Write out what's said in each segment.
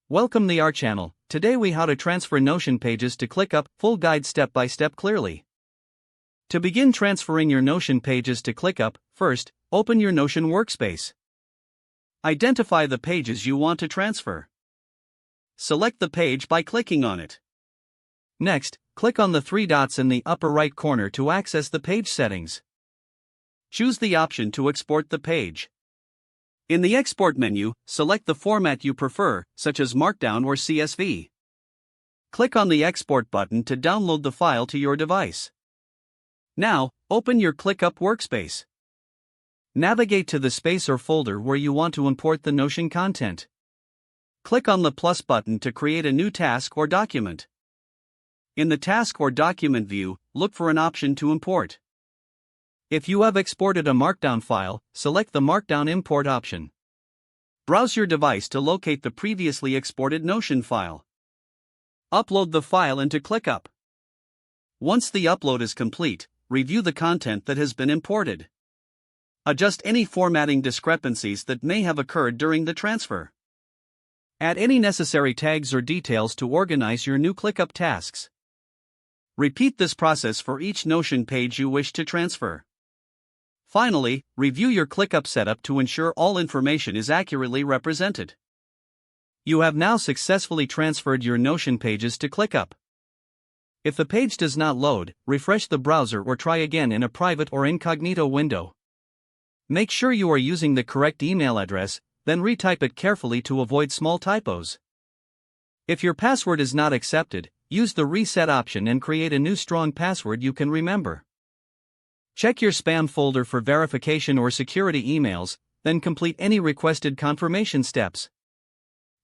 Welcome to our channel. Today we how to transfer Notion pages to ClickUp, full guide step by step clearly. To begin transferring your Notion pages to ClickUp, first, open your Notion workspace. Identify the pages you want to transfer. Select the page by clicking on it. Next, click on the three dots in the upper right corner to access the page settings. Choose the option to export the page. In the Export menu, select the format you prefer, such as Markdown or CSV. Click on the Export button to download the file to your device. Now, open your ClickUp workspace. Navigate to the space or folder where you want to import the Notion content. Click on the plus button to create a new task or document. In the task or document view, look for an option to import. If you have exported a Markdown file, select the Markdown import option. Browse your device to locate the previously exported Notion file. Upload the file into ClickUp. Once the upload is complete, review the content that has been imported. Adjust any formatting discrepancies that may have occurred during the transfer. Add any necessary tags or details to organize your new ClickUp tasks. Repeat this process for each Notion page you wish to transfer. Finally, review your ClickUp setup to ensure all information is accurately represented. You have now successfully transferred your Notion pages to ClickUp. If the page does not load, refresh the browser or try again in a private or incognito window. Make sure you are using the correct email address, then retype it carefully to avoid small typos. If your password is not accepted, use the reset option and create a new strong password you can remember. Check your spam folder for verification or security emails, then complete any requested confirmation steps.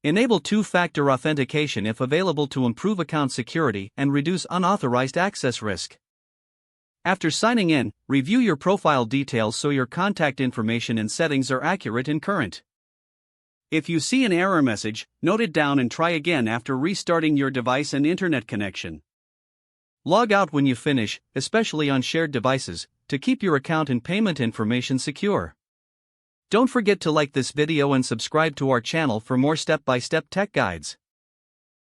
Enable two-factor authentication if available to improve account security and reduce unauthorized access risk. After signing in, review your profile details so your contact information and settings are accurate and current. If you see an error message, note it down and try again after restarting your device and internet connection. Log out when you finish, especially on shared devices, to keep your account and payment information secure. Don't forget to like this video and subscribe to our channel for more step-by-step tech guides.